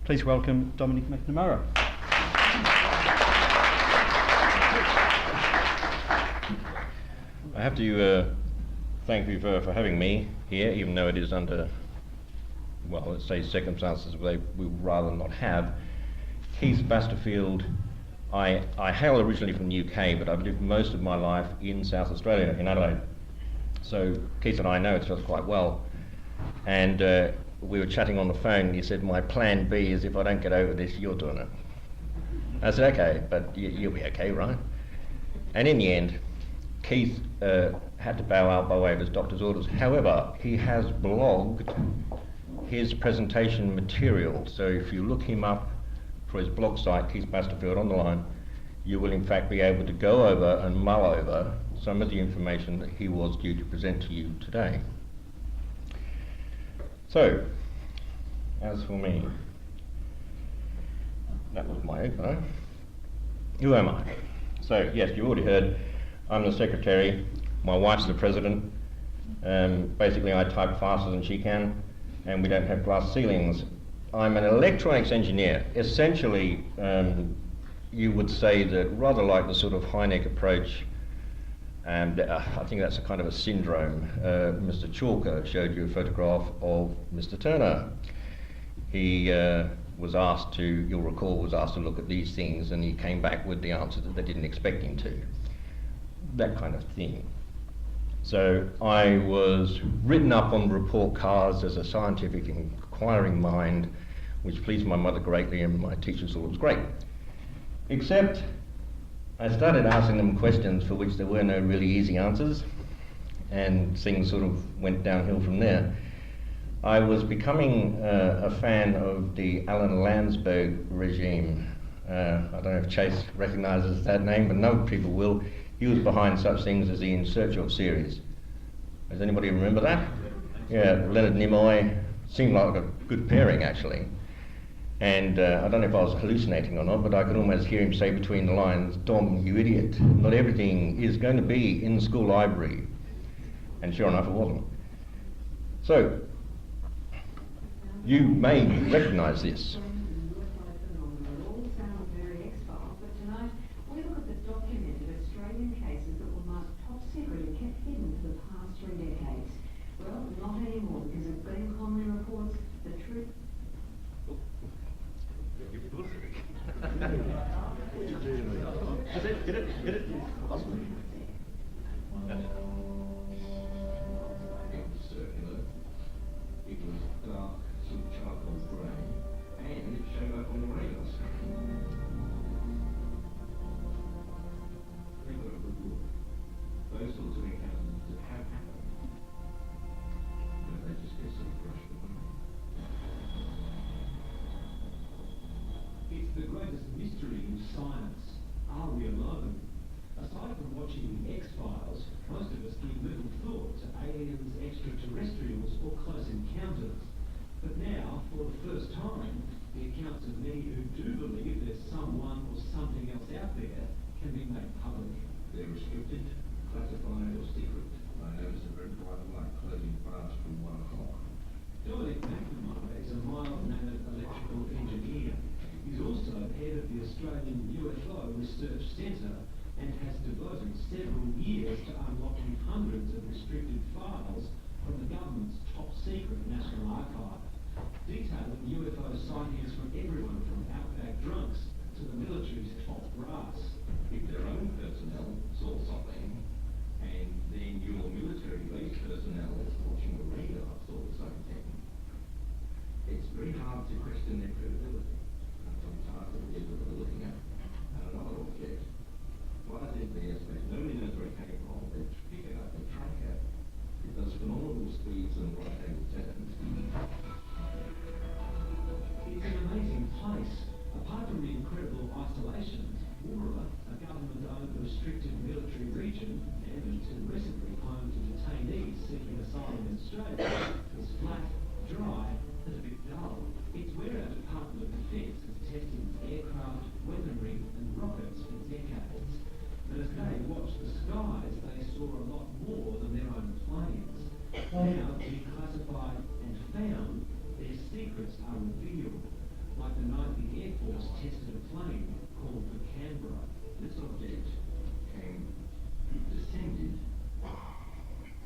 Please welcome Dominic NcNamara. I have to thank you for having me here, even though it is under, well, let's say circumstances we would rather not have. Keith Basterfield, I hail originally from the UK, but I've lived most of my life in South Australia, in Adelaide. So Keith and I know each other quite well. And we were chatting on the phone, and he said, my plan B is if I don't get over this, you're doing it. I said, okay, but you'll be okay, right? And in the end, Keith had to bow out by way of his doctor's orders. However, he has blogged his presentation material. So if you look him up for his blog site, Keith Basterfield on the line, you will in fact be able to go over and mull over some of the information that he was due to present to you today. So, as for me, that was my opener. Who am I? So, yes, you already heard, I'm the secretary, my wife's the president. Basically, I type faster than she can, and we don't have glass ceilings. I'm an electronics engineer. Essentially, you would say that rather like the sort of high-neck approach, and I think that's a kind of a syndrome. Mr. Chalker showed you a photograph of Mr. Turner. He was asked to, you'll recall, was asked to look at these things, and he came back with the answer that they didn't expect him to. That kind of thing. So I was written up on report cards as a scientific inquiring mind, which pleased my mother greatly, and my teachers thought it was great. Except I started asking them questions for which there were no really easy answers, and things sort of went downhill from there. I was becoming a fan of the Alan Landsberg regime. I don't know if Chase recognises that name, but no people will. He was behind such things as the In Search Of series. Does anybody remember that? Yeah, Leonard Nimoy seemed like a good pairing, actually. And I don't know if I was hallucinating or not, but I could almost hear him say between the lines, Dom, you idiot, not everything is going to be in the school library. And sure enough, it wasn't. So, you may recognise this. Get it? Awesome. Circular. It was dark, some charcoal grey, and it showed up on the radar screen. Think of a good look. Those sorts of encounters that have happened, but they just get sort of brushed away. It's the greatest mystery in science. Are we alone? Aside from watching the X-Files, most of us give little thought to aliens, extraterrestrials, or close encounters. But now, for the first time, the accounts of many who do believe there's someone or something else out there can be made public. They're restricted, classified, or secret. I notice a very bright light closing fast from 1 o'clock. Dominic is a mild-mannered electrical engineer. He's also head of the Australian UFO Research Centre and has devoted several years to unlocking hundreds of restricted files from the government's top-secret National Archive, detailing UFO sightings from everyone from outback drunks to the military's top brass. If their own personnel saw something, and then your military-based personnel watching the radar saw the same thing, it's very hard to question their credibility. Sometimes it is what we're looking at, and another object. Flies into the airspace, nobody knows where it came from, they pick it up and track it. It does phenomenal speeds and right angle turns. It's an amazing place. Apart from the incredible isolation, Woomera, a government-owned restricted military region, and until recently home to detainees seeking asylum in Australia, is flat, dry, and a bit dull. It's where our Department of Defence has tested aircraft, weaponry, and rockets for decades. But as they watched the skies, they saw a lot more than their own planes. Now, declassified and found, their secrets are revealed. Like the night the Air Force tested a plane called the Canberra. This object descended,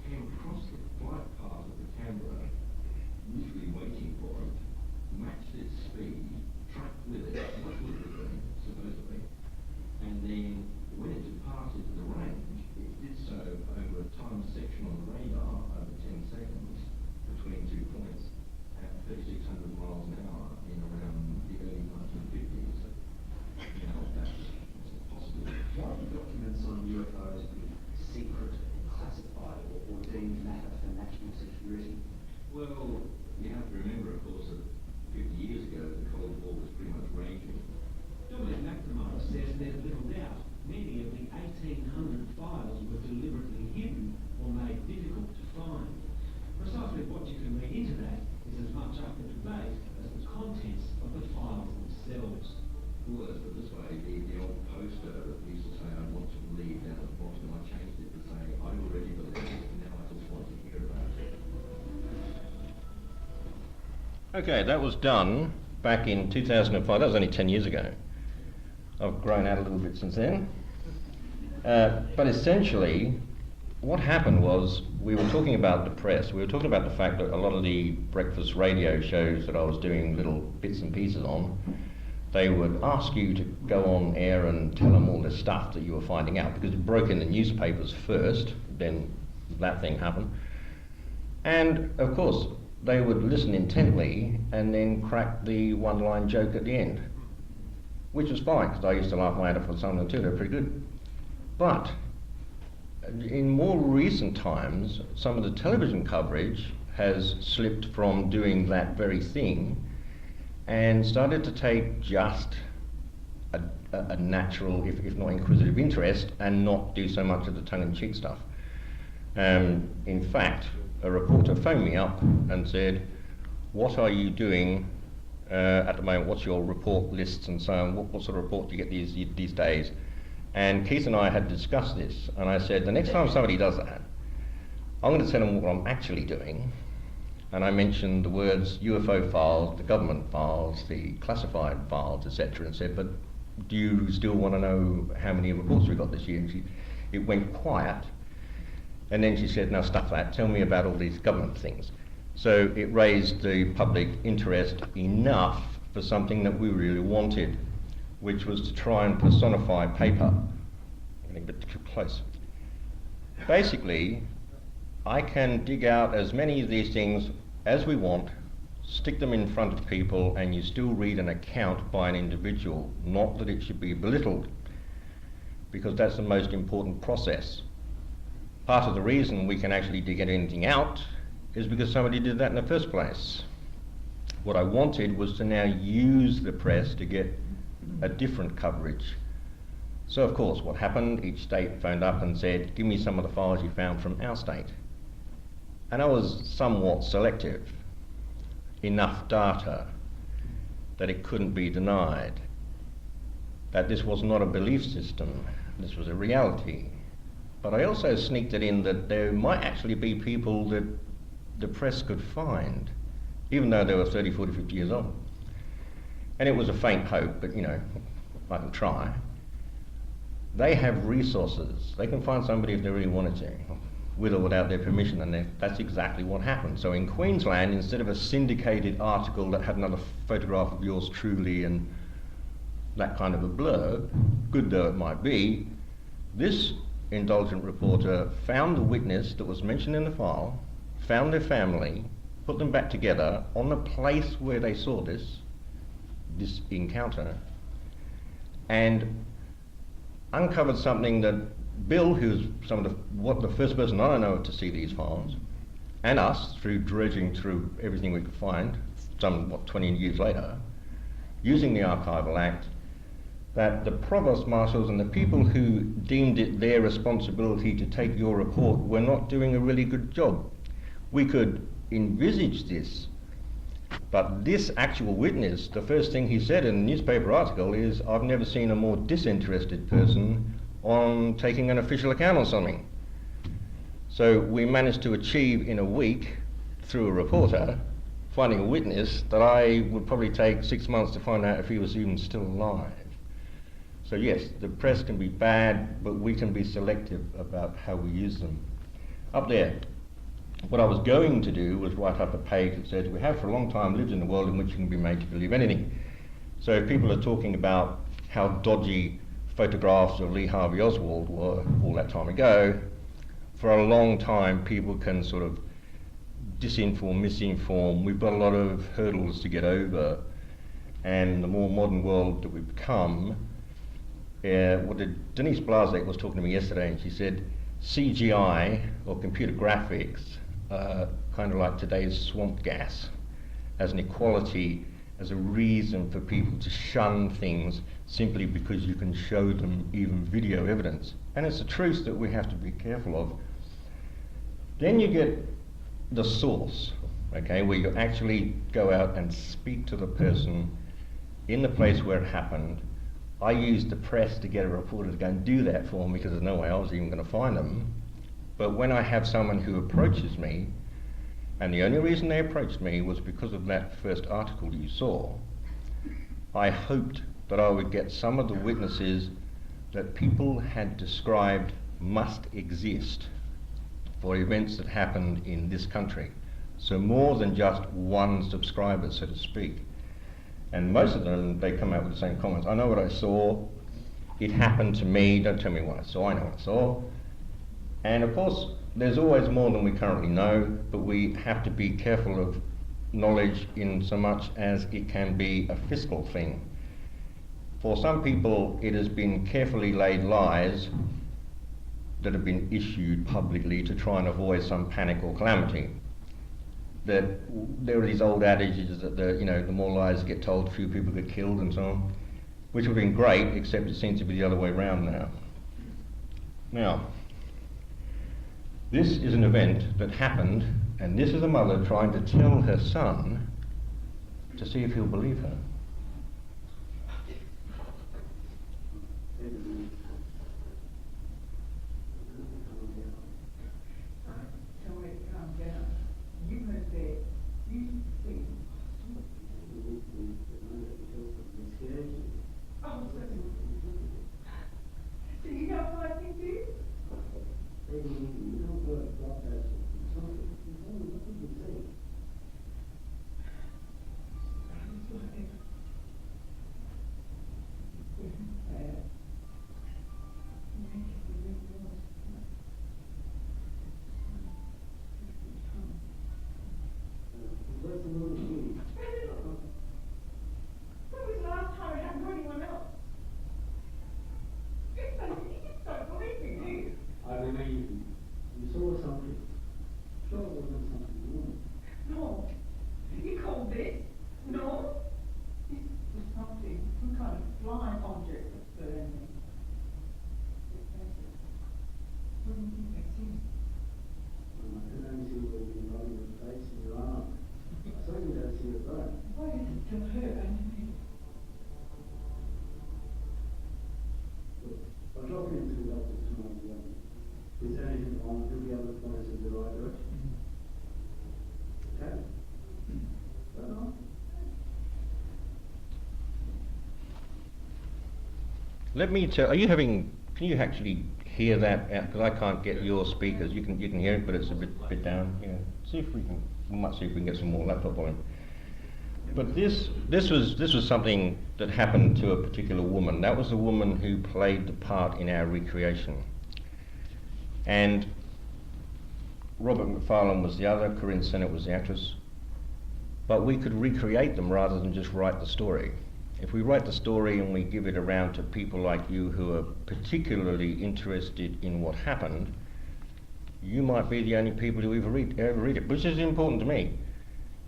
came across the flight path of the Canberra, literally waiting for it, matched its speed, tracked with it, what would it be, supposedly, and then when it departed the range, it did so over a time section on the radar over 10 seconds between 2 points at 3,600 miles an hour in around the early 1950s. Now, that's possible. Why are the documents on UFOs secret, classified, or deemed matter for national security? Well, you have to remember, of course, that 50 years ago the Cold War was pretty much raging. Dominic McNamara says there's little doubt many of the 1,800 files were deliberately hidden or made difficult to find. Precisely what you can read into that is as much up for debate as the contents of the files themselves. Well, let's put it this way, the old poster that used to say, I want to believe down at the bottom, I changed it to say, I already believe it, and now I just want to hear about it. Okay, that was done back in 2005. That was only 10 years ago. I've grown out a little bit since then. But essentially, what happened was we were talking about the press. We were talking about the fact that a lot of the breakfast radio shows that I was doing little bits and pieces on, they would ask you to go on air and tell them all the stuff that you were finding out, because it broke in the newspapers first, then that thing happened. And of course, they would listen intently and then crack the one-line joke at the end, which was fine, because I used to laugh my head off with some of them too, they're pretty good. But in more recent times, some of the television coverage has slipped from doing that very thing and started to take just a natural, if not inquisitive interest, and not do so much of the tongue-in-cheek stuff. In fact, a reporter phoned me up and said, what are you doing at the moment? What's your report lists and so on? What sort of report do you get these days? And Keith and I had discussed this, and I said, the next time somebody does that, I'm going to tell them what I'm actually doing. And I mentioned the words UFO files, the government files, the classified files, etc., and said, but do you still want to know how many reports we got this year? And it went quiet. And then she said, now stuff that, tell me about all these government things. So it raised the public interest enough for something that we really wanted, which was to try and personify paper. Getting a bit too close. Basically, I can dig out as many of these things as we want, stick them in front of people, and you still read an account by an individual. Not that it should be belittled, because that's the most important process. Part of the reason we can actually dig anything out is because somebody did that in the first place. What I wanted was to now use the press to get a different coverage. So of course, what happened, each state phoned up and said, give me some of the files you found from our state. And I was somewhat selective. Enough data that it couldn't be denied. That this was not a belief system, this was a reality. But I also sneaked it in that there might actually be people that the press could find, even though they were 30, 40, 50 years old. And it was a faint hope, but you know, I can try. They have resources. They can find somebody if they really wanted to, with or without their permission, and that's exactly what happened. So in Queensland, instead of a syndicated article that had another photograph of yours truly and that kind of a blur, good though it might be, this indulgent reporter found the witness that was mentioned in the file, found their family, put them back together on the place where they saw this encounter, and uncovered something that Bill, who's the first person I know to see these files, and us, through dredging through everything we could find, 20 years later, using the Archival Act, that the provost marshals and the people who deemed it their responsibility to take your report were not doing a really good job. We could envisage this, but this actual witness, the first thing he said in the newspaper article is, I've never seen a more disinterested person on taking an official account on something. So we managed to achieve in a week, through a reporter, finding a witness that I would probably take 6 months to find out if he was even still alive. So yes, the press can be bad, but we can be selective about how we use them. Up there, what I was going to do was write up a page that says, we have for a long time lived in a world in which you can be made to believe anything. So if people are talking about how dodgy photographs of Lee Harvey Oswald were all that time ago, for a long time people can sort of disinform, misinform. We've got a lot of hurdles to get over, and the more modern world that we've become, Denise Blasek was talking to me yesterday, and she said CGI, or computer graphics, kind of like today's swamp gas, as an equality, as a reason for people to shun things simply because you can show them even video evidence. And it's a truth that we have to be careful of. Then you get the source, okay, where you actually go out and speak to the person in the place where it happened. I used the press to get a reporter to go and do that for me because there's no way I was even going to find them. But when I have someone who approaches me, and the only reason they approached me was because of that first article you saw, I hoped that I would get some of the witnesses that people had described must exist for events that happened in this country. So more than just one subscriber, so to speak. And most of them, they come out with the same comments. I know what I saw, it happened to me, don't tell me what I saw, I know what I saw. And of course, there's always more than we currently know, but we have to be careful of knowledge in so much as it can be a fiscal thing. For some people, it has been carefully laid lies that have been issued publicly to try and avoid some panic or calamity. That there are these old adages that the more lies get told, the fewer people get killed and so on, which would have been great, except it seems to be the other way around now. Now, this is an event that happened, and this is a mother trying to tell her son to see if he'll believe her. Let me tell, can you actually hear that? Because I can't get your speakers. You can hear it, but it's a bit down. Yeah. See if we might see if we can get some more laptop volume. But this was something that happened to a particular woman. That was the woman who played the part in our recreation. And Robert McFarlane was the other, Corinne Sennett was the actress. But we could recreate them rather than just write the story. If we write the story and we give it around to people like you who are particularly interested in what happened, you might be the only people who ever read it, which is important to me.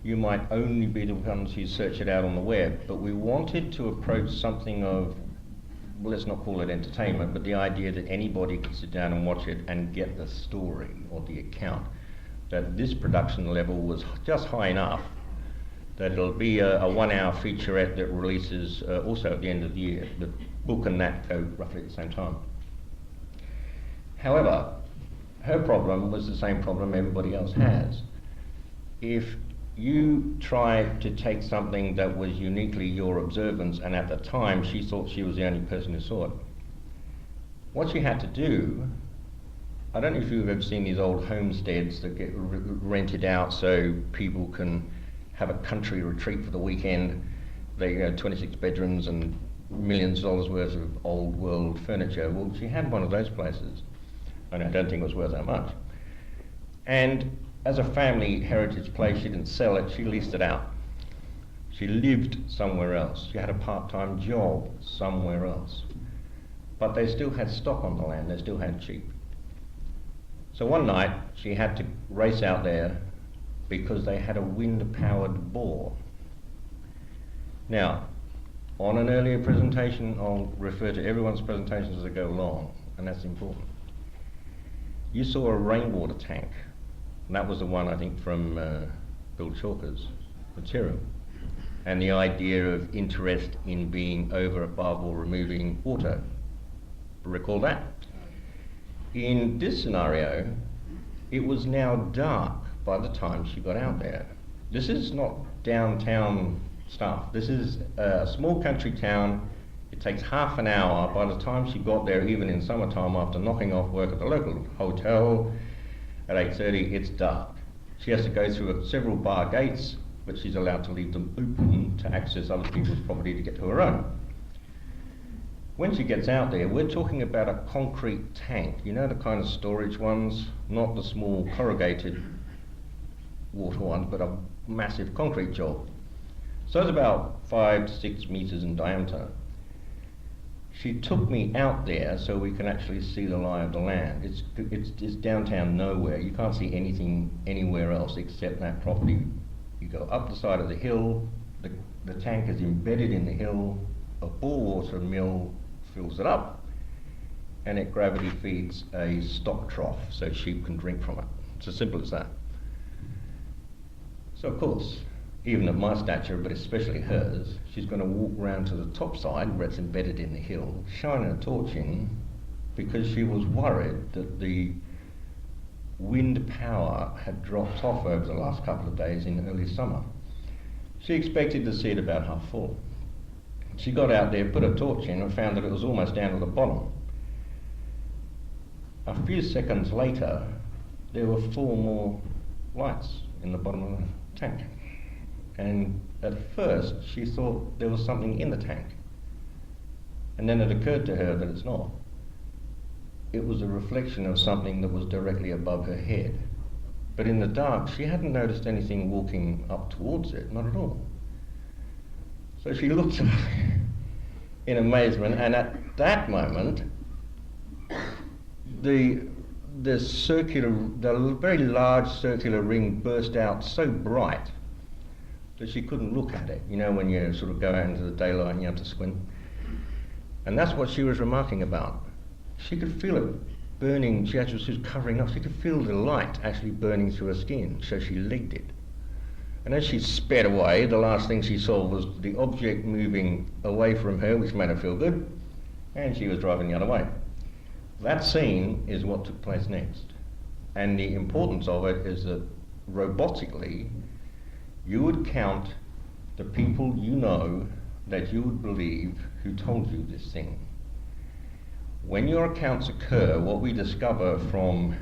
You might only be the ones who search it out on the web, but we wanted to approach something of, well, let's not call it entertainment, but the idea that anybody could sit down and watch it and get the story or the account. That this production level was just high enough that it'll be a 1-hour featurette that releases also at the end of the year. The book and that go roughly at the same time. However, her problem was the same problem everybody else has. If you tried to take something that was uniquely your observance, and at the time she thought she was the only person who saw it. What she had to do, I don't know if you've ever seen these old homesteads that get rented out so people can have a country retreat for the weekend. They 26 bedrooms and millions of dollars worth of old world furniture. Well, she had one of those places, and I don't think it was worth that much. And as a family heritage place, she didn't sell it, she leased it out. She lived somewhere else. She had a part-time job somewhere else. But they still had stock on the land, they still had sheep. So one night, she had to race out there because they had a wind-powered bore. Now, on an earlier presentation, I'll refer to everyone's presentations as they go along, and that's important. You saw a rainwater tank. And that was the one, I think, from Bill Chalker's material. And the idea of interest in being over, above, or removing water. Recall that? In this scenario, it was now dark by the time she got out there. This is not downtown stuff. This is a small country town. It takes half an hour. By the time she got there, even in summertime, after knocking off work at the local hotel, at 8:30, it's dark. She has to go through several bar gates, but she's allowed to leave them open to access other people's property to get to her own. When she gets out there, we're talking about a concrete tank. You know, the kind of storage ones, not the small corrugated water ones, but a massive concrete job. So it's about 5 to 6 meters in diameter. She took me out there so we can actually see the lie of the land. It's downtown nowhere. You can't see anything anywhere else except that property. You go up the side of the hill, the tank is embedded in the hill, a bore water mill fills it up, and it gravity feeds a stock trough so sheep can drink from it. It's as simple as that. So of course, even at my stature, but especially hers, she's going to walk round to the top side where it's embedded in the hill, shining a torch in, because she was worried that the wind power had dropped off over the last couple of days in early summer. She expected to see it about half full. She got out there, put a torch in, and found that it was almost down to the bottom. A few seconds later, there were 4 more lights in the bottom of the tank. And at first, she thought there was something in the tank. And then it occurred to her that it's not. It was a reflection of something that was directly above her head. But in the dark, she hadn't noticed anything walking up towards it, not at all. So she looked in amazement, and at that moment, the very large circular ring burst out so bright that she couldn't look at it. You know, when you sort of go out into the daylight and you have to squint. And that's what she was remarking about. She could feel it burning. She was covering up. She could feel the light actually burning through her skin, so she legged it. And as she sped away, the last thing she saw was the object moving away from her, which made her feel good, and she was driving the other way. That scene is what took place next. And the importance of it is that robotically, you would count the people you know that you would believe who told you this thing. When your accounts occur, what we discover from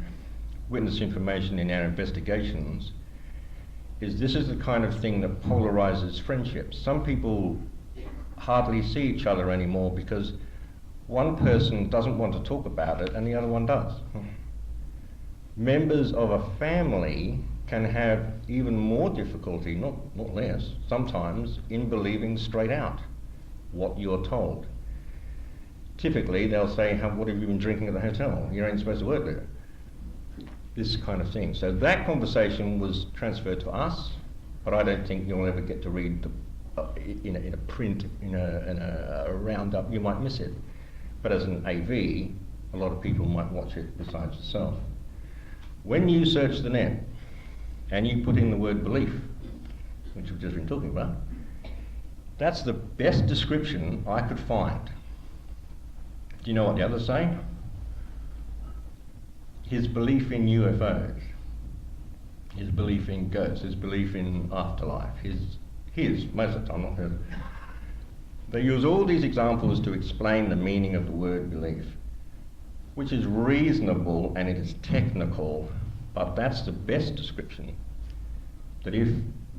witness information in our investigations is this is the kind of thing that polarizes friendships. Some people hardly see each other anymore because one person doesn't want to talk about it and the other one does. Members of a family can have even more difficulty, not less, sometimes, in believing straight out what you're told. Typically, they'll say, what have you been drinking at the hotel? You ain't supposed to work there. This kind of thing. So that conversation was transferred to us, but I don't think you'll ever get to read in a print, in a roundup. You might miss it. But as an AV, a lot of people might watch it besides yourself. When you search the net, and you put in the word belief, which we've just been talking about, that's the best description I could find. Do you know what the others say? His belief in UFOs. his belief in ghosts, his belief in afterlife, his most of the time, not hers. They use all these examples to explain the meaning of the word belief, which is reasonable and it is technical, but that's the best description. That if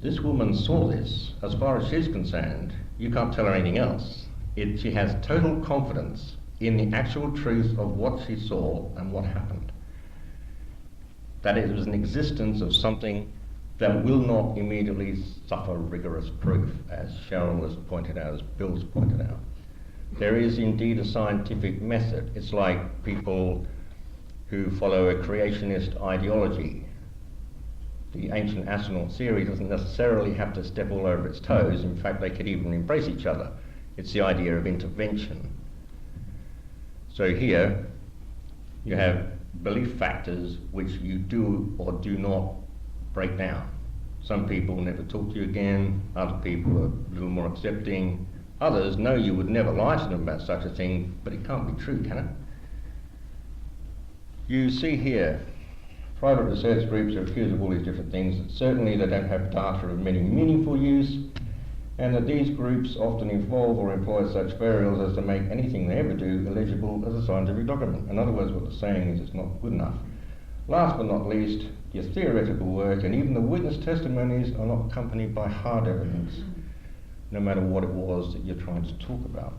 this woman saw this, as far as she's concerned, you can't tell her anything else. She has total confidence in the actual truth of what she saw and what happened. That it was an existence of something that will not immediately suffer rigorous proof, as Cheryl has pointed out, as Bill's pointed out. There is indeed a scientific method. It's like people who follow a creationist ideology. The ancient astronaut theory doesn't necessarily have to step all over its toes. In fact, they could even embrace each other. It's the idea of intervention. So here, you have belief factors which you do or do not break down. Some people never talk to you again, other people are a little more accepting, others know you would never lie to them about such a thing, but it can't be true, can it? You see here, private research groups are accused of all these different things. Certainly they don't have data of many meaningful use, and that these groups often involve or employ such variables as to make anything they ever do illegible as a scientific document. In other words, what they're saying is it's not good enough. Last but not least, your theoretical work and even the witness testimonies are not accompanied by hard evidence, no matter what it was that you're trying to talk about.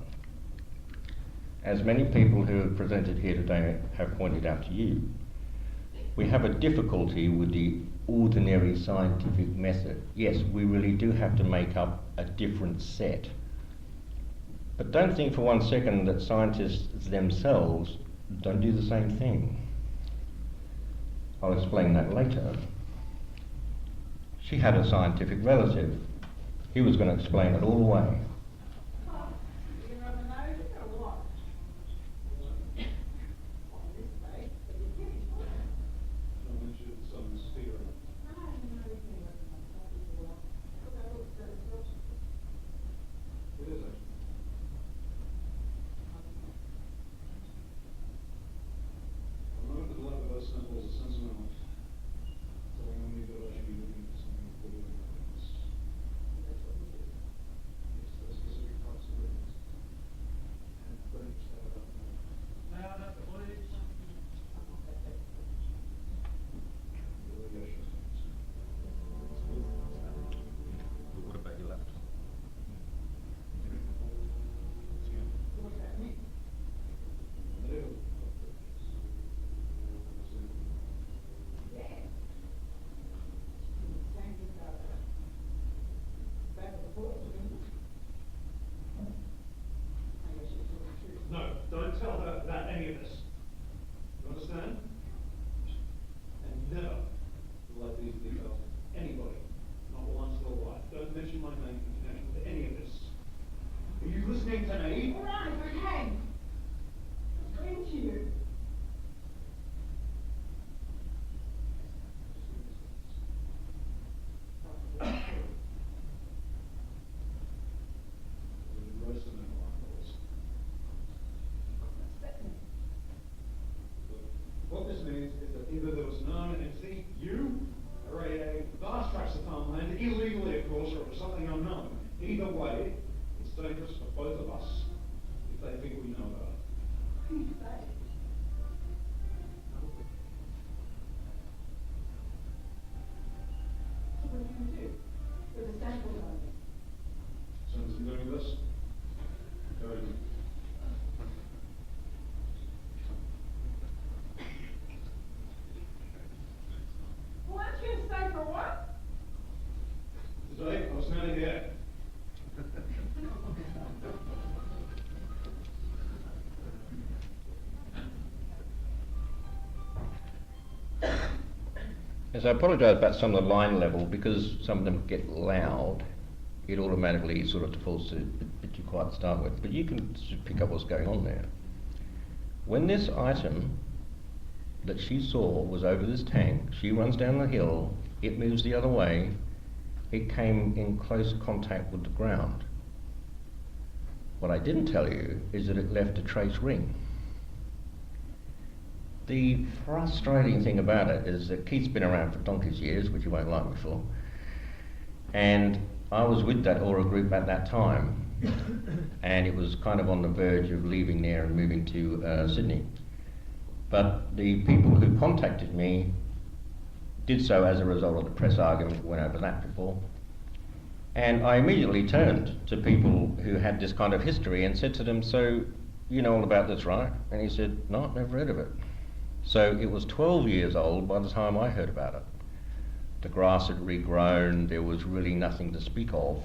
As many people who have presented here today have pointed out to you, we have a difficulty with the ordinary scientific method. Yes, we really do have to make up a different set. But don't think for 1 second that scientists themselves don't do the same thing. I'll explain that later. She had a scientific relative. He was going to explain it all the way. What about your left? No, don't tell her about any of this. You understand? And never relate these details to anybody, not once in a while. Don't mention my name in connection with any of this. Are you listening to me? All right, okay. It's going to you. What this means is that either there was an unknown entity, you, or a vast tracts of farmland, illegally of course, or it was something unknown. Either way, it's dangerous for both of us if they think we know about it. What do you say? So what are you going to do with the sample only? As soon as I'm doing this, go ahead. Well, aren't you going to stay for a while? Today, I was standing here. Yes, I apologise about some of the line level, because some of them get loud. It automatically sort of defaults to a bit too quiet to start with, but you can pick up what's going on there. When this item that she saw was over this tank, she runs down the hill, it moves the other way, it came in close contact with the ground. What I didn't tell you is that it left a trace ring. the frustrating thing about it is that Keith's been around for donkey's years, which you won't like me for, and I was with that Aura group at that time, and it was kind of on the verge of leaving there and moving to Sydney. But the people who contacted me did so as a result of the press argument. We went over that before. And I immediately turned to people who had this kind of history and said to them, so you know all about this, right? And he said, no, I've never heard of it. So it was 12 years old by the time I heard about it. The grass had regrown, there was really nothing to speak of.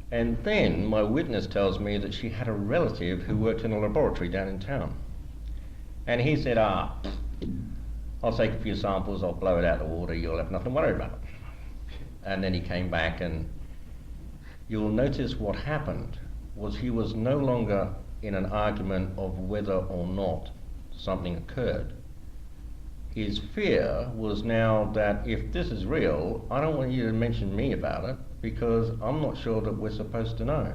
And then my witness tells me that she had a relative who worked in a laboratory down in town. And he said, I'll take a few samples, I'll blow it out of the water, you'll have nothing to worry about. And then he came back, and you'll notice what happened was he was no longer in an argument of whether or not something occurred. His fear was now that if this is real, I don't want you to mention me about it because I'm not sure that we're supposed to know.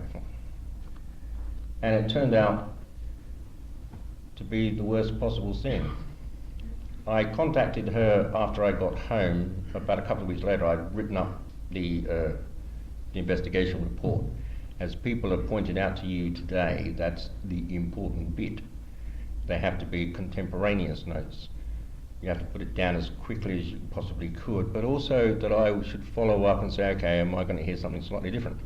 And it turned out to be the worst possible thing. I contacted her after I got home. About a couple of weeks later, I'd written up the investigation report. As people have pointed out to you today, that's the important bit. They have to be contemporaneous notes. You have to put it down as quickly as you possibly could, but also that I should follow up and say, okay, am I going to hear something slightly different?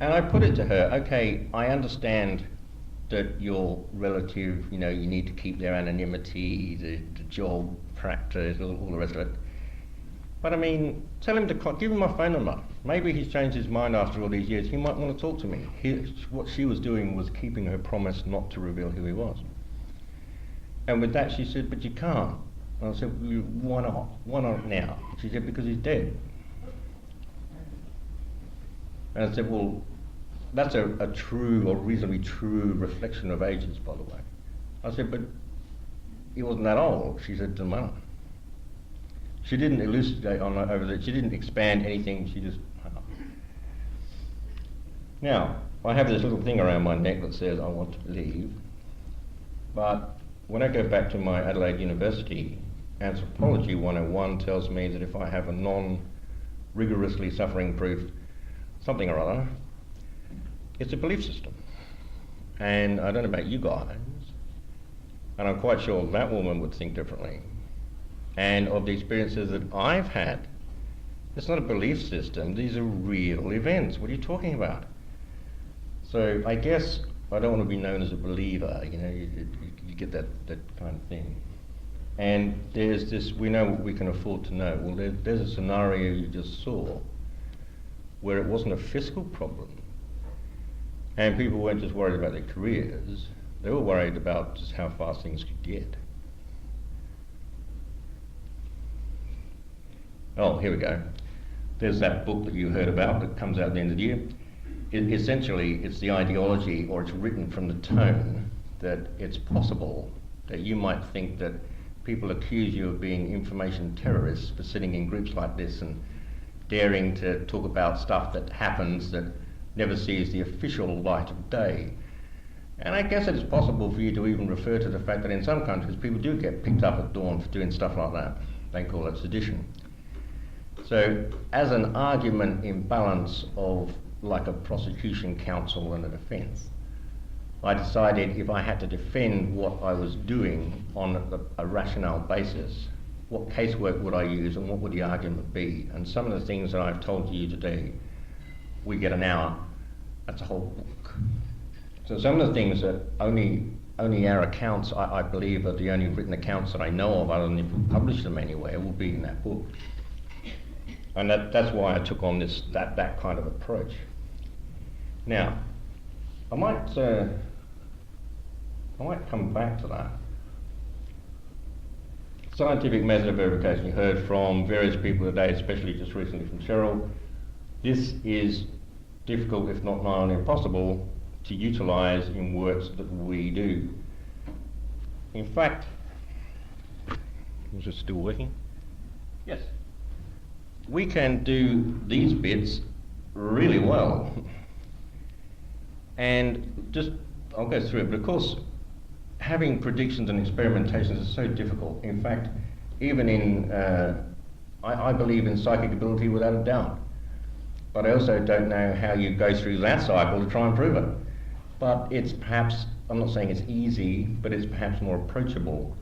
And I put it to her, okay, I understand that your relative, you know, you need to keep their anonymity, the job practice, all the rest of it. But I mean, tell him to give him my phone number. Maybe he's changed his mind after all these years. He might want to talk to me. What she was doing was keeping her promise not to reveal who he was. And with that she said, but you can't. And I said, well, why not? Why not now? She said, because he's dead. And I said, well, that's a true or reasonably true reflection of ages, by the way. I said, but he wasn't that old. She said, no. She didn't elucidate on over that. She didn't expand anything. She just hung up. Now, I have this little thing around my neck that says I want to believe, but when I go back to my Adelaide University, Anthropology 101 tells me that if I have a non-rigorously suffering-proof something or other, it's a belief system. And I don't know about you guys, and I'm quite sure that woman would think differently. And of the experiences that I've had, it's not a belief system, these are real events. What are you talking about? So I guess I don't want to be known as a believer, you know, you get that kind of thing. And there's this, we know what we can afford to know. Well, there's a scenario you just saw where it wasn't a fiscal problem. And people weren't just worried about their careers, they were worried about just how fast things could get. Oh, here we go. There's that book that you heard about that comes out at the end of the year. Essentially, it's the ideology, or it's written from the tone, that it's possible that you might think that people accuse you of being information terrorists for sitting in groups like this and daring to talk about stuff that happens that never sees the official light of day. And I guess it is possible for you to even refer to the fact that in some countries people do get picked up at dawn for doing stuff like that. They call it sedition. So as an argument imbalance of like a prosecution counsel and a defence, I decided if I had to defend what I was doing on a rationale basis, what casework would I use and what would the argument be? And some of the things that I've told you today, we get an hour, that's a whole book. So some of the things that only our accounts, I believe, are the only written accounts that I know of, other than if we publish them anywhere, will be in that book. And that's why I took on that kind of approach. Now, I might come back to that. Scientific method of verification. You heard from various people today, especially just recently from Cheryl. This is difficult, if not nigh on impossible, to utilise in works that we do. In fact, is it still working? Yes. We can do these bits really well. And just, I'll go through it, but of course, having predictions and experimentations is so difficult. In fact, even in, I believe in psychic ability without a doubt. But I also don't know how you go through that cycle to try and prove it. But it's perhaps, I'm not saying it's easy, but it's perhaps more approachable.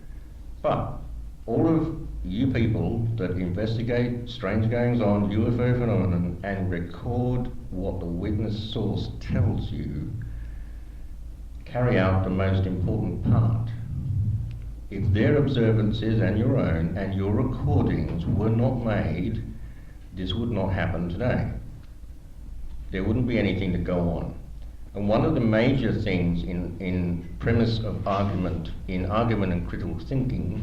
But all of you people that investigate strange goings on, UFO phenomenon, and record what the witness source tells you, carry out the most important part. If their observances and your own and your recordings were not made, this would not happen today. There wouldn't be anything to go on. And one of the major things in premise of argument, in argument and critical thinking,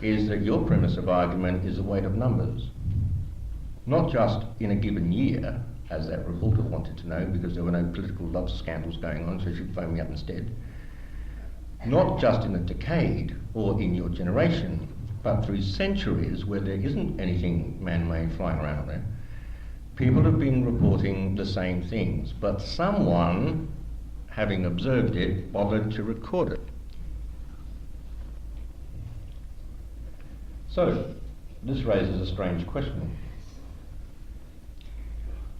is that your premise of argument is the weight of numbers. Not just in a given year, as that reporter wanted to know, because there were no political love scandals going on, so she phoned me up instead. Not just in a decade or in your generation, but through centuries where there isn't anything man-made flying around there. People have been reporting the same things, but someone, having observed it, bothered to record it. So, this raises a strange question.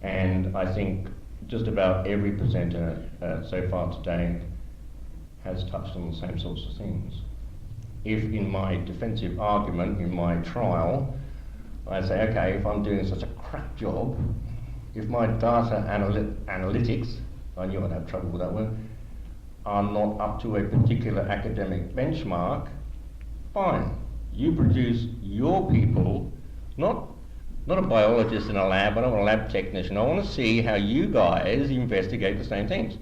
And I think just about every presenter so far today has touched on the same sorts of things. If in my defensive argument, in my trial, I say, okay, if I'm doing such a crap job, if my data analytics, I knew I'd have trouble with that word, are not up to a particular academic benchmark, fine. You produce your people, not a biologist in a lab, I don't want a lab technician, I want to see how you guys investigate the same things.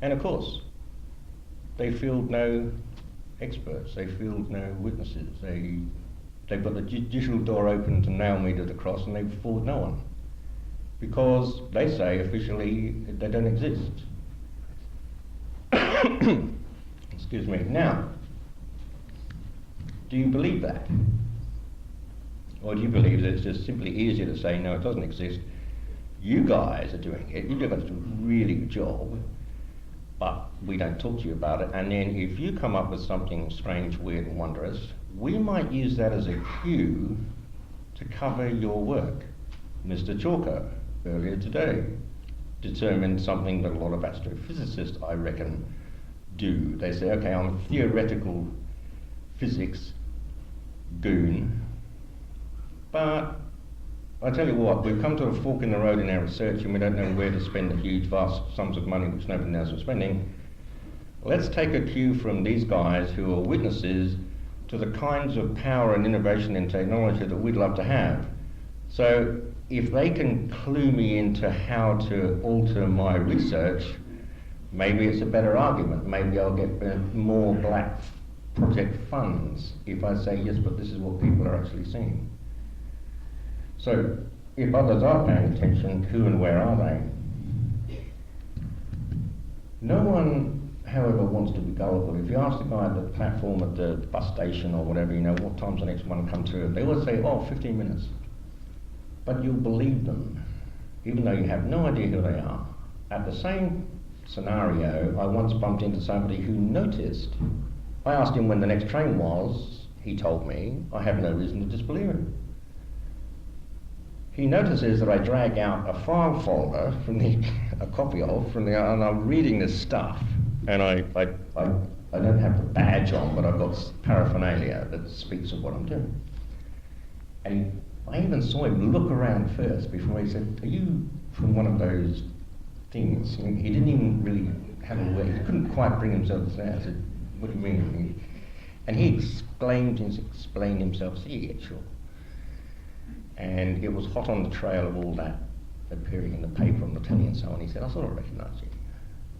And of course, they field no experts, they field no witnesses, they've got the judicial door open to nail me to the cross and they've fooled no one. Because they say officially they don't exist. Excuse me. Now, do you believe that? Or do you believe that it's just simply easier to say, no, it doesn't exist, you guys are doing it, you've got to do a really good job, but we don't talk to you about it, and then if you come up with something strange, weird and wondrous, we might use that as a cue to cover your work. Mr. Chalker, earlier today, determined something that a lot of astrophysicists, I reckon, do. They say, okay, I'm a theoretical physics goon, but I tell you what, we've come to a fork in the road in our research and we don't know where to spend the huge, vast sums of money which nobody knows we're spending. Let's take a cue from these guys who are witnesses to the kinds of power and innovation in technology that we'd love to have. So if they can clue me into how to alter my research, maybe it's a better argument. Maybe I'll get more black project funds if I say, yes, but this is what people are actually seeing. So if others are paying attention, who and where are they? No one, however, wants to be gullible. If you ask the guy at the platform at the bus station or whatever, you know, what time's the next one come through, they always say, oh, 15 minutes. But you'll believe them, even though you have no idea who they are. At the same scenario, I once bumped into somebody who noticed. I asked him when the next train was. He told me. I have no reason to disbelieve him. He notices that I drag out a file folder from a copy of, and I'm reading this stuff, and I don't have the badge on, but I've got paraphernalia that speaks of what I'm doing. And I even saw him look around first before he said, are you from one of those things? I mean, he didn't even really have a word. He couldn't quite bring himself to say it. I said, what do you mean? And he explained himself, yeah, sure. And it was hot on the trail of all that appearing in the paper, on the telly and so on. He said, I sort of recognise you.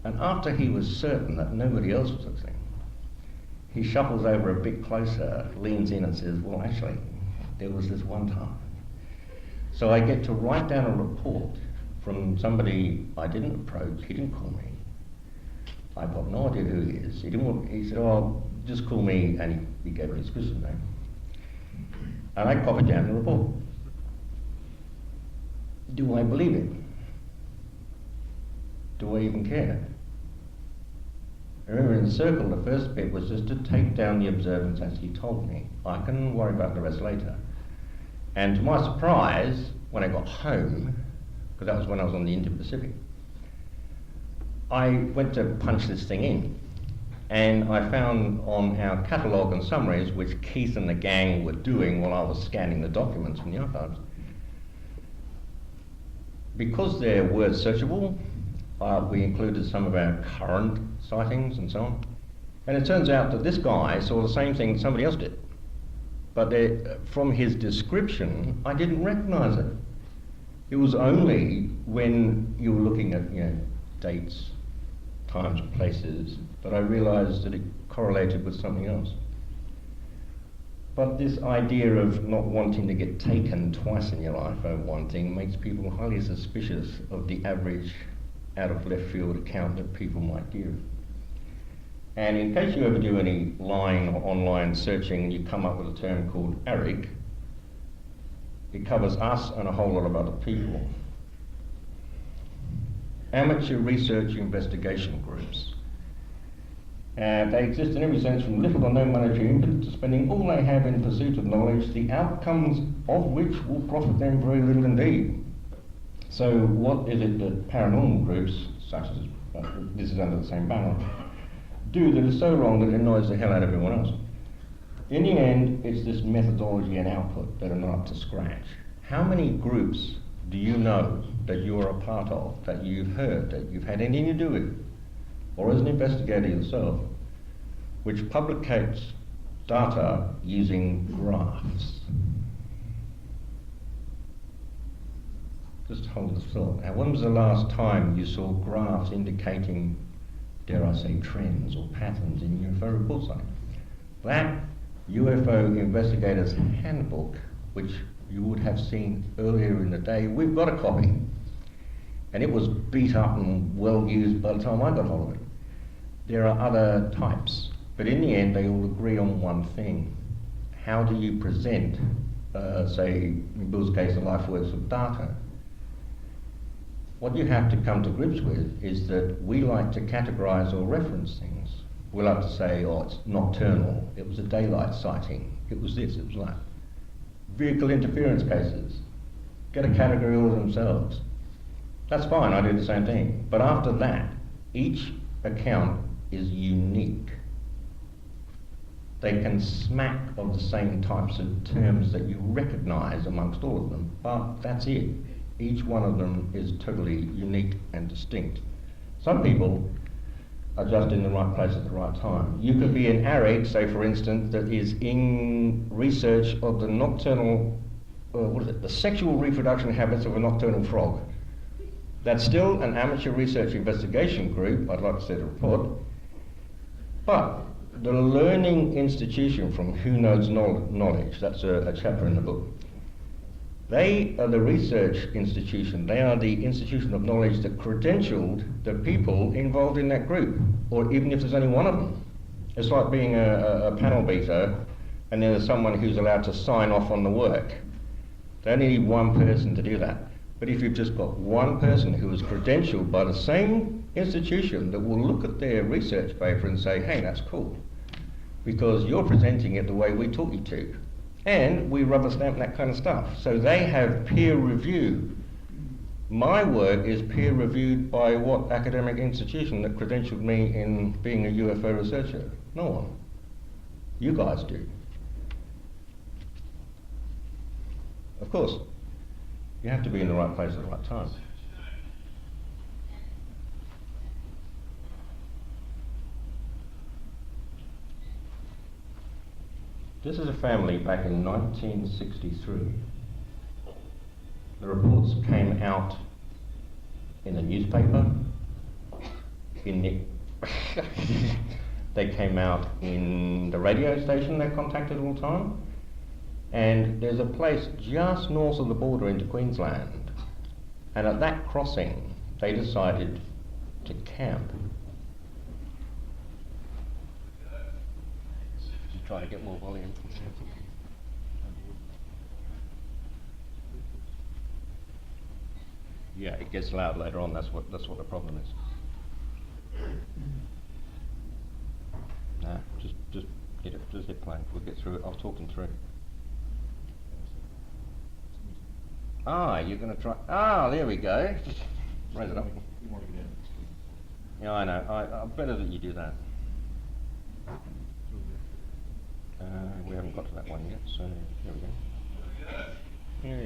And after he was certain that nobody else was listening, he shuffles over a bit closer, leans in and says, well, actually, there was this one time. So I get to write down a report from somebody I didn't approach. He didn't call me. I've got no idea who he is. He said, oh, just call me, and he gave me his Christian name. And I copied down the report. Do I believe it? Do I even care? Remember, in the circle, the first bit was just to take down the observance as he told me. I can worry about the rest later. And to my surprise, when I got home, because that was when I was on the Indian Pacific, I went to punch this thing in. And I found on our catalogue and summaries, which Keith and the gang were doing while I was scanning the documents from the archives, because they're word searchable, we included some of our current sightings and so on. And it turns out that this guy saw the same thing somebody else did. But from his description, I didn't recognise it. It was only when you were looking at dates, times, places, that I realised that it correlated with something else. But this idea of not wanting to get taken twice in your life over one thing makes people highly suspicious of the average out of left field account that people might give. And in case you ever do any line or online searching and you come up with a term called ARIC, it covers us and a whole lot of other people. Amateur research investigation groups. They exist in every sense, from little or no monetary input to spending all they have in pursuit of knowledge, the outcomes of which will profit them very little indeed. So what is it that paranormal groups, such as this is under the same banner, do that is so wrong that it annoys the hell out of everyone else? In the end, it's this methodology and output that are not up to scratch. How many groups do you know that you're a part of, that you've heard, that you've had anything to do with, or as an investigator yourself, which publicates data using graphs? Just hold the thought. Now, when was the last time you saw graphs indicating, dare I say, trends or patterns in UFO reports? That UFO Investigators Handbook, which you would have seen earlier in the day, we've got a copy. And it was beat up and well used by the time I got hold of it. There are other types, but in the end they all agree on one thing. How do you present, say, in Bill's case, the life works of data? What you have to come to grips with is that we like to categorize or reference things. We like to say, oh, it's nocturnal, it was a daylight sighting, it was this, it was that. Vehicle interference cases, get a category all themselves. That's fine, I do the same thing. But after that, each account is unique. They can smack of the same types of terms that you recognize amongst all of them, but that's it. Each one of them is totally unique and distinct. Some people are just in the right place at the right time. You could be an ARIC, say for instance, that is in research of the nocturnal, the sexual reproduction habits of a nocturnal frog. That's still an amateur research investigation group, I'd like to see the report, but the learning institution from Who Knows Knowledge, that's a chapter in the book, they are the research institution, they are the institution of knowledge that credentialed the people involved in that group, or even if there's only one of them. It's like being a panel beater and there's someone who's allowed to sign off on the work. They only need one person to do that. But if you've just got one person who is credentialed by the same institution that will look at their research paper and say, hey, that's cool, because you're presenting it the way we taught you to. And we rubber stamp that kind of stuff. So they have peer review. My work is peer reviewed by what academic institution that credentialed me in being a UFO researcher? No one. You guys do. Of course, you have to be in the right place at the right time. This is a family back in 1963. The reports came out in the newspaper, they came out in the radio station they contacted all the time, and there's a place just north of the border into Queensland, and at that crossing they decided to camp. Try to get more volume. Yeah, it gets loud later on. That's what the problem is. just hit play. We'll get through it. I'll talk them through. Ah, you're going to try. Ah, there we go. Just raise it up. Yeah, I know. I better that you do that. We haven't got to that one yet, so here we go. Yeah.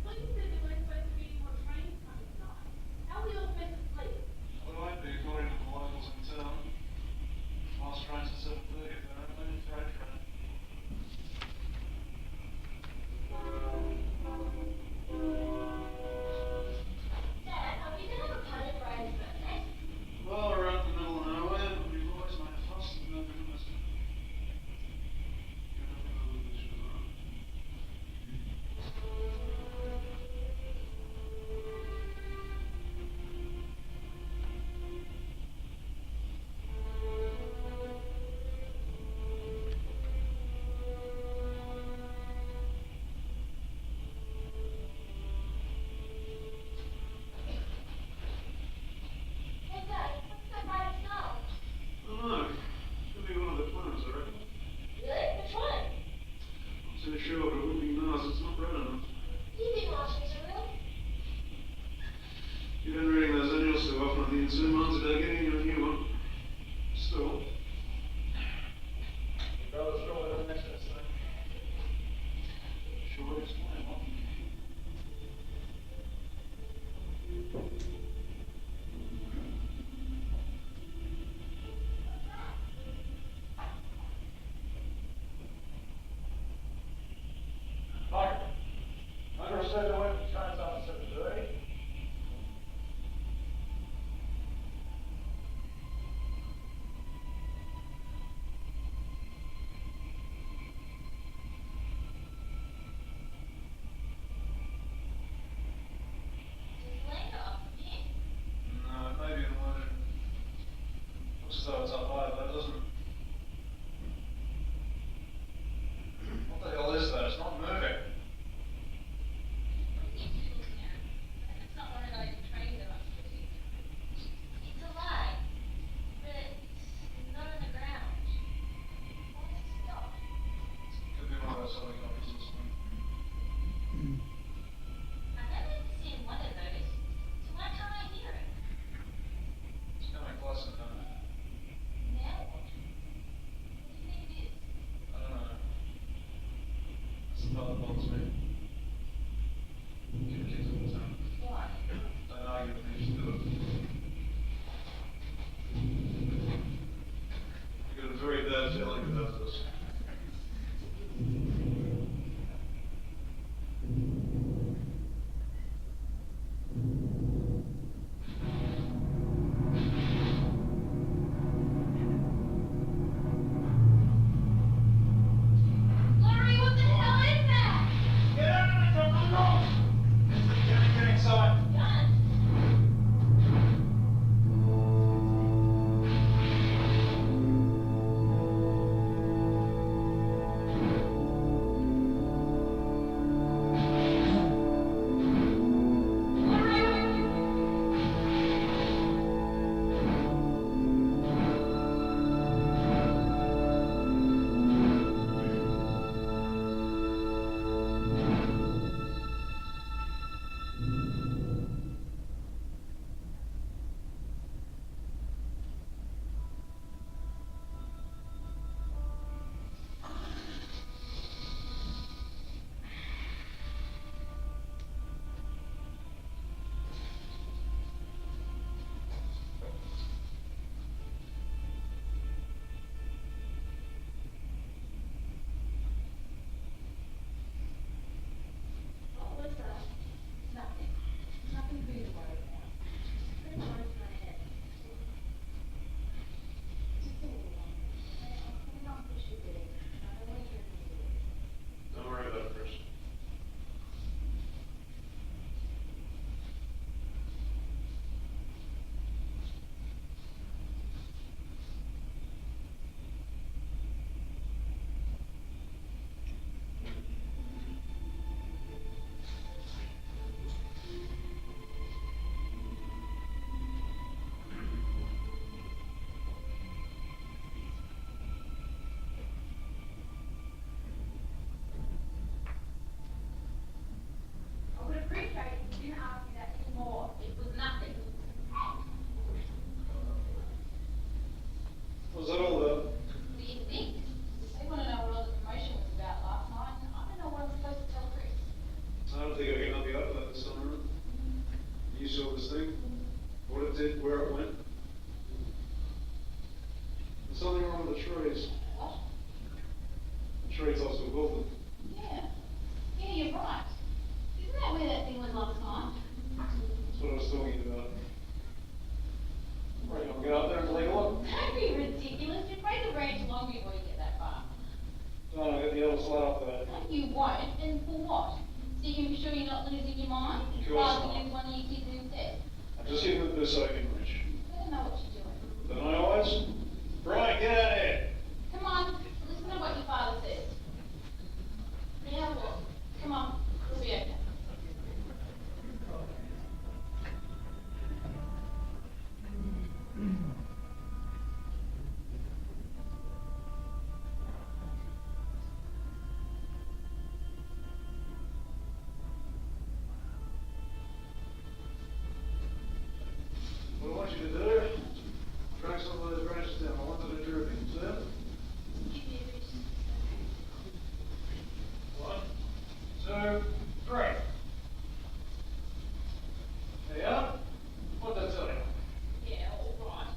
But you said that we're supposed to be more trains coming tonight. How are we all supposed to sleep? Well, it won't be according to the locals in town. Last train's at 7:30 if they're open, freight train. Dad, are we gonna have a party for Ryan's birthday? Well, we're out in the middle of nowhere, but we've always made a fuss and no goodness. Hey Dad, what's that bright snow? I don't know. Could be one of the planets, I reckon. Really? Which one? Not too sure, but it wouldn't be Mars. It's not red enough. Do you think Martians are real? You've been reading those annuals so often, I think it's 2 months about getting you a new one. Still. Your brother's probably the next best thing. Sure, explain what. Mike, under a set of weapons, trains up at 7:30. What it did, where it went? There's something wrong with the trees. What? The tree tops were wilted. Yeah. Yeah, you're right. Isn't that where that thing went last time? That's what I was talking about. Right, I'll get out there and take a look. Don't be ridiculous. You break the branch along before you get that far. Don't I get the other side up there? No, you won't. And for what? So you can be sure you're not losing your mind? Of course Rather not. than use one of your kids instead. I'm just hitting the second bridge. You better know what you're doing. Don't I always? Brian, get out of here. Come on, listen to what your father says. Yeah, well, come on, we'll be okay. What I want you to do, drag some of those branches down. I want them to drooping. See them? Give me a reason. 1, 2, 3. There you are. What'd that tell you? Yeah, all right.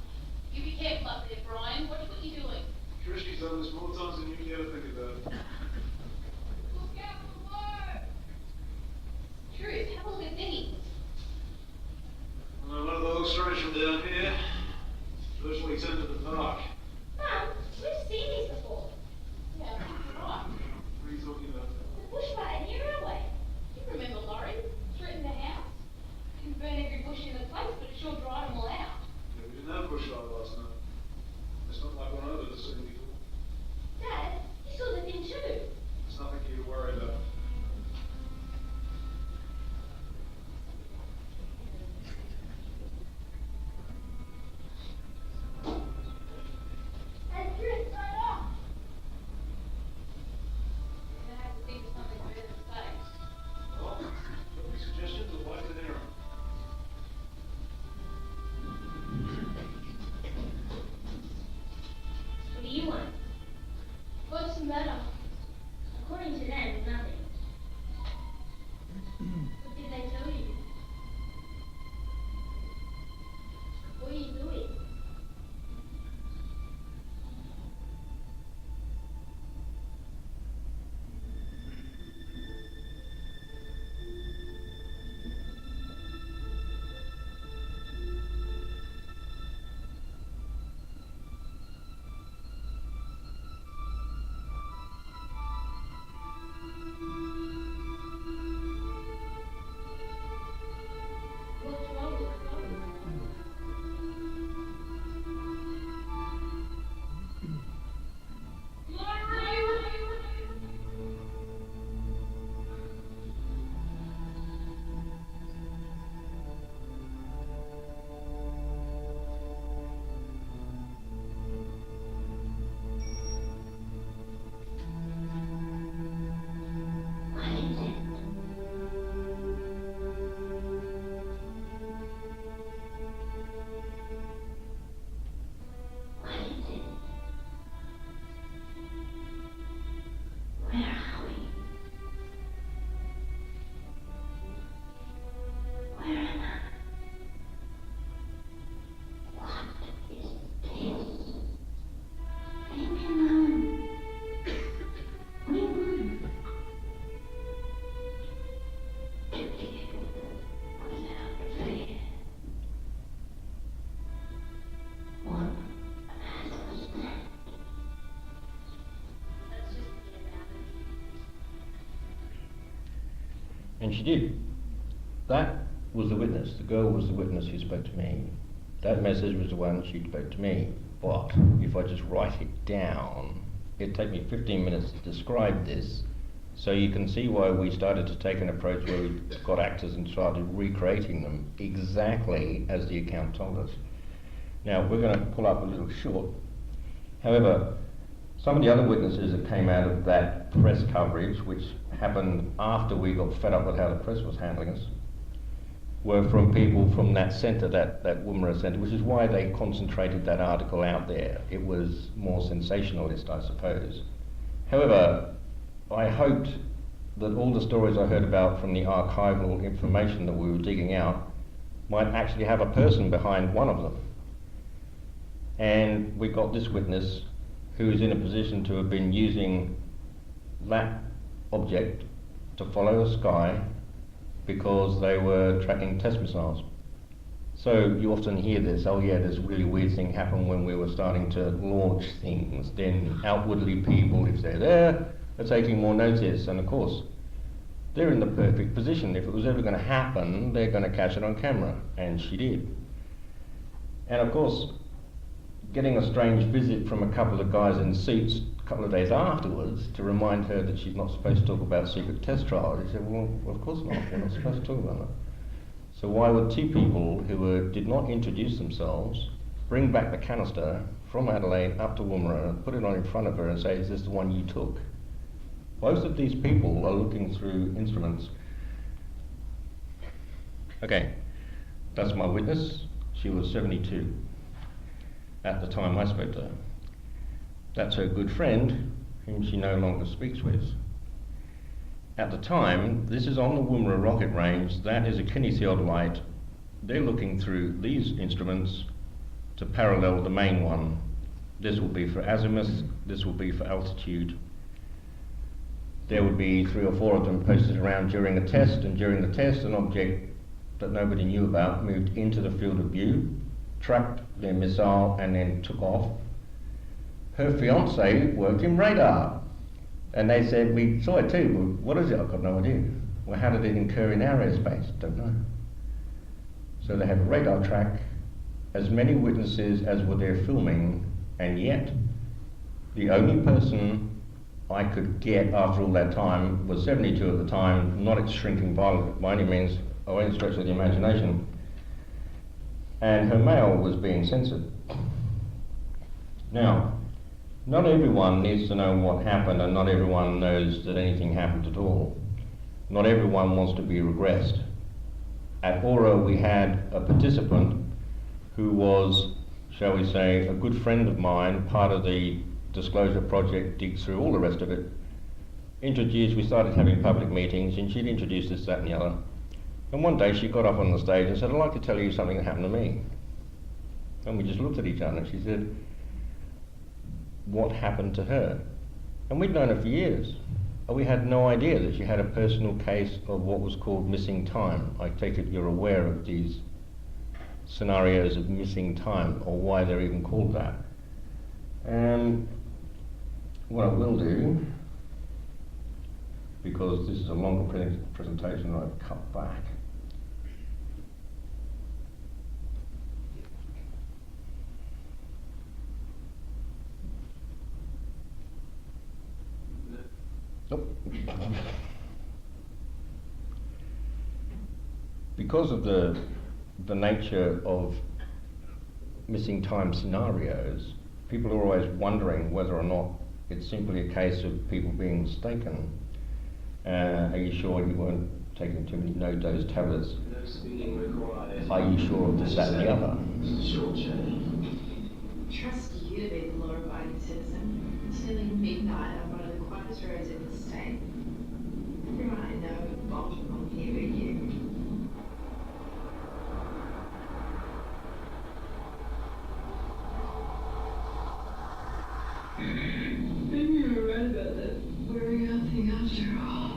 You be careful up there, Brian. Watch what you're doing. Trishky's done this more times than you can ever think about. Look out below! Truth, have a look at these. One of the looks strange from down here. Virtually tended the park. Mum, we've seen these before. Yeah, right. What are you talking about? The bushfire near our way. You remember Laurie? Threatened the house. Didn't burn every bush in the place, but it sure dried them all out. Yeah, we didn't have bushfire last night. It's not like one over the seen before. Dad, you saw the thing too. There's nothing for you to worry about. Hey, Chris, turn off. You're gonna have to think of something better to say. Well, got any suggestions or wait for dinner? What do you want? What's the matter? According to them, nothing. What did they tell you? What are you doing? What's wrong with the phone? What is it? What is it? Where are we? Where am I? What is this? Leave me alone. Leave me alone. To live without fear. What has that? Let's just forget about it. And she did. That was the witness. The girl was the witness who spoke to me. That message was the one she spoke to me. But if I just write it down, it'd take me 15 minutes to describe this. So you can see why we started to take an approach where we got actors and started recreating them exactly as the account told us. Now, we're going to pull up a little short. However, some of the other witnesses that came out of that press coverage, which happened after we got fed up with how the press was handling us, were from people from that centre, that Woomera centre, which is why they concentrated that article out there. It was more sensationalist, I suppose. However, I hoped that all the stories I heard about from the archival information that we were digging out might actually have a person behind one of them. And we got this witness who is in a position to have been using that object to follow the sky because they were tracking test missiles. So you often hear this, oh yeah, this really weird thing happened when we were starting to launch things. Then outwardly people, if they're there, are taking more notice. And of course, they're in the perfect position. If it was ever going to happen, they're going to catch it on camera. And she did. And of course, getting a strange visit from a couple of guys in suits a couple of days afterwards to remind her that she's not supposed to talk about secret test trials. She said, well, of course not. We're not supposed to talk about that. So why would two people who did not introduce themselves bring back the canister from Adelaide up to Woomera, put it on in front of her and say, is this the one you took? Both of these people are looking through instruments. Okay, that's my witness. She was 72 at the time I spoke to her. That's her good friend, whom she no longer speaks with. At the time, this is on the Woomera rocket range. That is a kinesiodolite. They're looking through these instruments to parallel the main one. This will be for azimuth, this will be for altitude. There would be 3 or 4 of them posted around during a test, and during the test an object that nobody knew about moved into the field of view, tracked their missile and then took off. Her fiance worked in radar, and they said, we saw it too, well, what is it? I've got no idea. Well, how did it incur in our airspace? Don't know. So they have a radar track, as many witnesses as were there filming, and yet the only person I could get after all that time was 72 at the time, not shrinking by any means, or any stretch of the imagination. And her mail was being censored. Now, not everyone needs to know what happened, and not everyone knows that anything happened at all. Not everyone wants to be regressed. At Aura we had a participant who was, shall we say, a good friend of mine, part of the disclosure project, dig through all the rest of it. We started having public meetings, and she'd introduce this, that and the other. And one day she got up on the stage and said, I'd like to tell you something that happened to me. And we just looked at each other and she said, what happened to her? And we'd known her for years. And we had no idea that she had a personal case of what was called missing time. I take it you're aware of these scenarios of missing time, or why they're even called that. And what I will do, because this is a longer presentation, I've cut back. Nope. Because of the nature of missing time scenarios, people are always wondering whether or not it's simply a case of people being mistaken. Are you sure you weren't taking too many no-dose tablets? Are you sure of this, that and the other? Trust you to be the law-abiding citizen. It's nearly midnight on one of the quietest roads in the state. Everyone I know involved on here but you. Maybe you were right about that wearing out thing after all.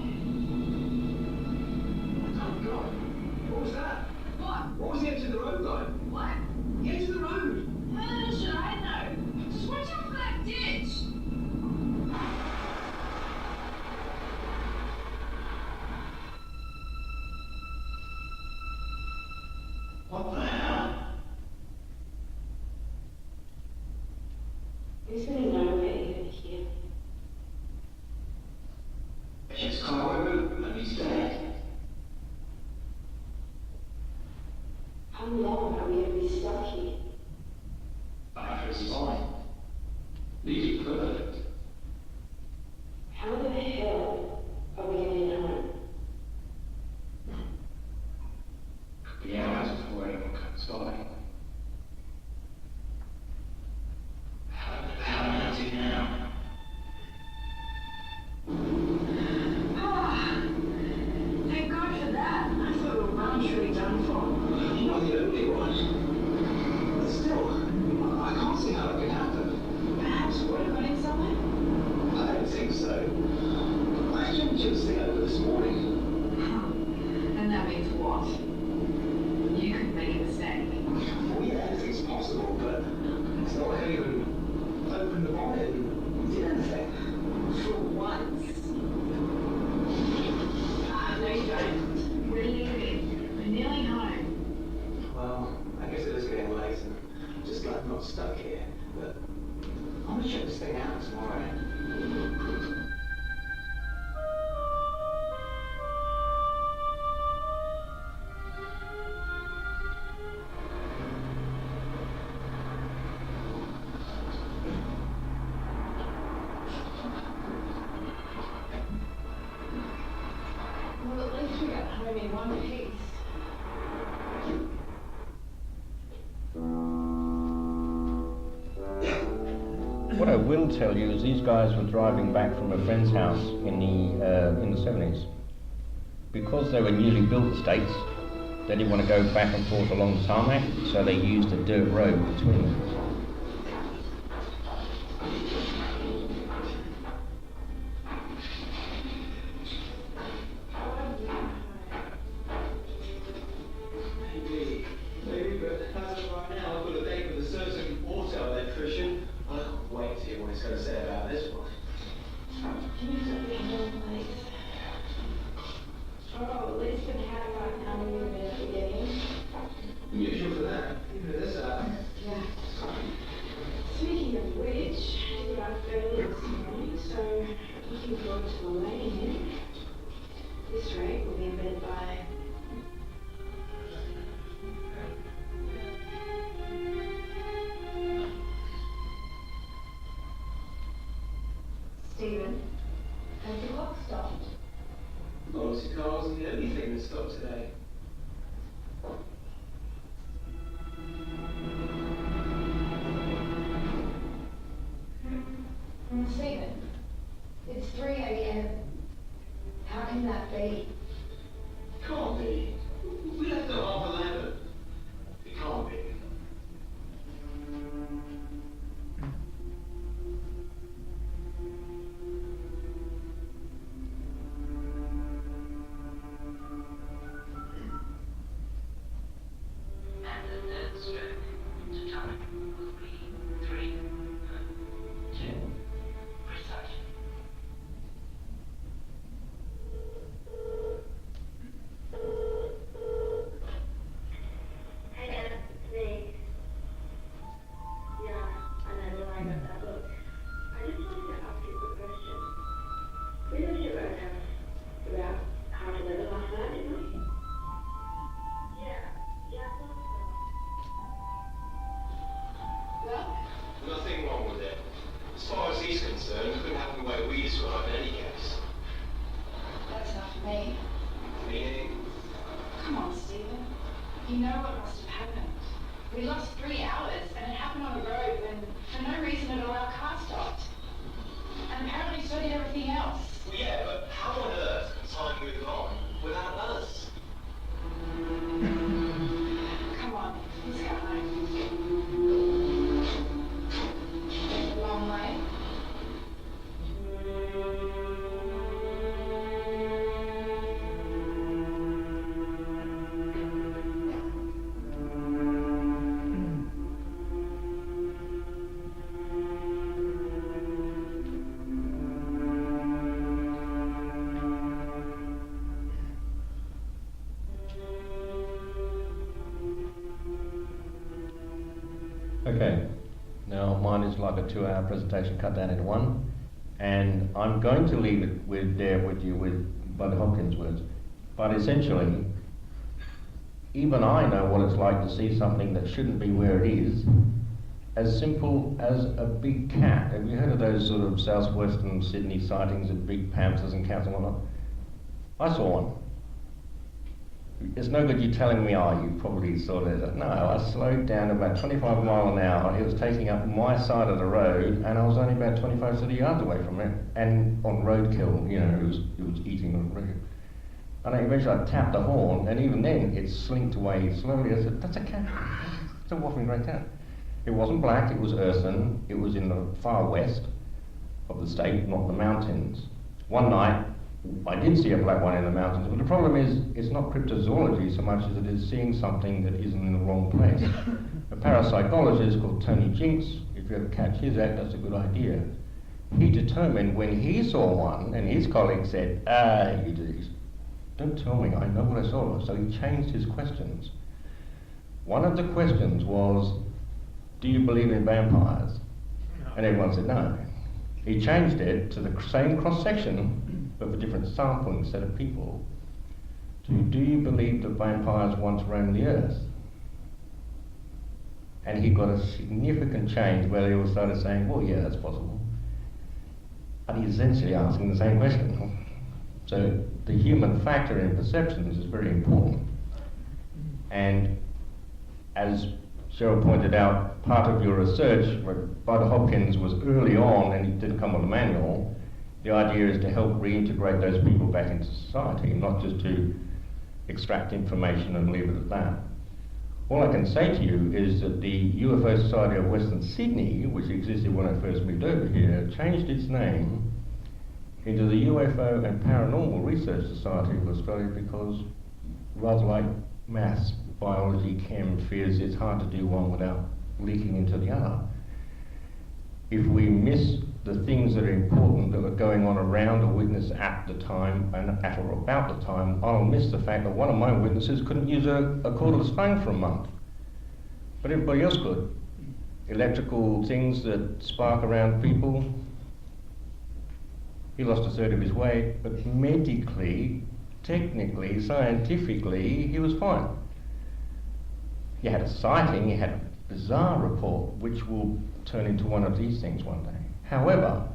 Oh God, what was that? What was the edge of the road though? What? The edge of the road. How should I know? Just watch out for that ditch. What the hell? There's really no way over here. It's Carlo and he's dead. How long are we going to be stuck here? After it's fine. Nearly perfect. How the hell are we getting home? Could be hours before anyone comes by. How am I doing now? Thank God for that. I thought we were round truly done for. You know the got stuck here, but I'm gonna check this thing out tomorrow. Well, at least we got home in one piece. What I will tell you is these guys were driving back from a friend's house in the 70s. Because they were newly built estates, they didn't want to go back and forth along the tarmac, so they used a dirt road between them. Maybe, but as of right now, I've got a date with a certain auto electrician. I can't wait to hear what he's going to say about this one. Can you stop being so nice? Oh, at least the cat right now we were in the beginning. Usual for that. Even at this hour. Yeah. Speaking of which, I did out early this morning, so looking forward to the lane. This rate will be in bed by... Stephen, has the clock stopped? Obviously, car wasn't the only thing that stopped today. Stephen, it's 3 a.m. How can that be? Can't be. We left at 11:30. It can't be. And the third stroke to time will be 3, 2, precisely. Hey Dad, it's me. Yeah, I know, I got that. Look, I just wanted to ask you a quick question. We lived at Red House about 11:30 last night, didn't we? Yeah, I thought so. Well, Nothing wrong with it. As far as he's concerned, it couldn't happen the way we describe in any case. that's enough for me. Meaning, Come on, Stephen. You know what must have happened. We lost 3 hours, and it happened on a road when, for no reason at all, our car stopped. And apparently so did everything else. well, yeah, but how on earth can time move on without us? Come on, let's go home. It's a long way. Okay, now mine is like a 2-hour presentation cut down into one, and I'm going to leave it with Bud Hopkins' words, but essentially, even I know what it's like to see something that shouldn't be where it is, as simple as a big cat. Have you heard of those sort of southwestern Sydney sightings of big panthers and cats and whatnot? I saw one. It's no good you telling me, oh, you probably saw it. No, I slowed down about 25 miles an hour. It was taking up my side of the road, and I was only about 25, 30 yards away from it. And on roadkill, you know, it was eating on the road. And eventually I tapped the horn, and even then it slinked away slowly. I said, that's a cat. It's a whopping great cat. It wasn't black, it was earthen. It was in the far west of the state, not the mountains. One night, I did see a black one in the mountains, but the problem is, it's not cryptozoology so much as it is seeing something that isn't in the wrong place. A parapsychologist called Tony Jinks, if you ever catch his act, that's a good idea. He determined when he saw one, and his colleague said, you don't tell me, I know what I saw. So he changed his questions. One of the questions was, do you believe in vampires? And everyone said no. He changed it to the same cross-section, but with different sampling set of people, to do you believe that vampires once roamed the earth? And he got a significant change where they all started saying, well, yeah, that's possible. But he's essentially asking the same question. So the human factor in perceptions is very important. And as Cheryl pointed out, part of your research, Bud Hopkins was early on, and he didn't come with a manual. The idea is to help reintegrate those people back into society, not just to extract information and leave it at that. All I can say to you is that the UFO Society of Western Sydney, which existed when I first moved over here, changed its name into the UFO and Paranormal Research Society of Australia because, rather like maths, biology, chem, fears, it's hard to do one without leaking into the other. If we miss the things that are important that were going on around a witness at the time and at or about the time, I'll miss the fact that one of my witnesses couldn't use a cordless phone for a month, but everybody else could. Electrical things that spark around people, he lost a third of his weight, but medically, technically, scientifically, he was fine. He had a sighting, he had a bizarre report, which will turn into one of these things one day. However,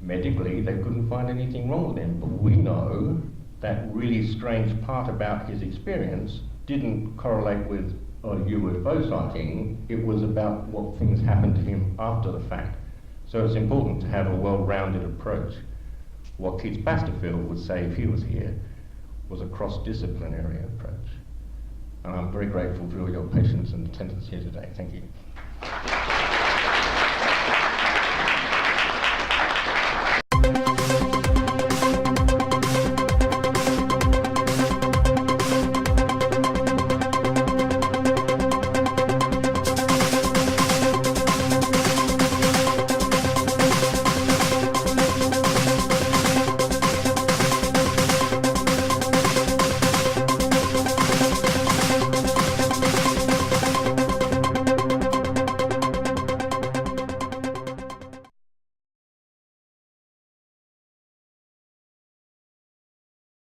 medically, they couldn't find anything wrong with him, but we know that really strange part about his experience didn't correlate with a UFO sighting, it was about what things happened to him after the fact. So it's important to have a well-rounded approach. What Keith Basterfield would say if he was here was a cross-disciplinary approach. And I'm very grateful for all your patience and attendance here today. Thank you.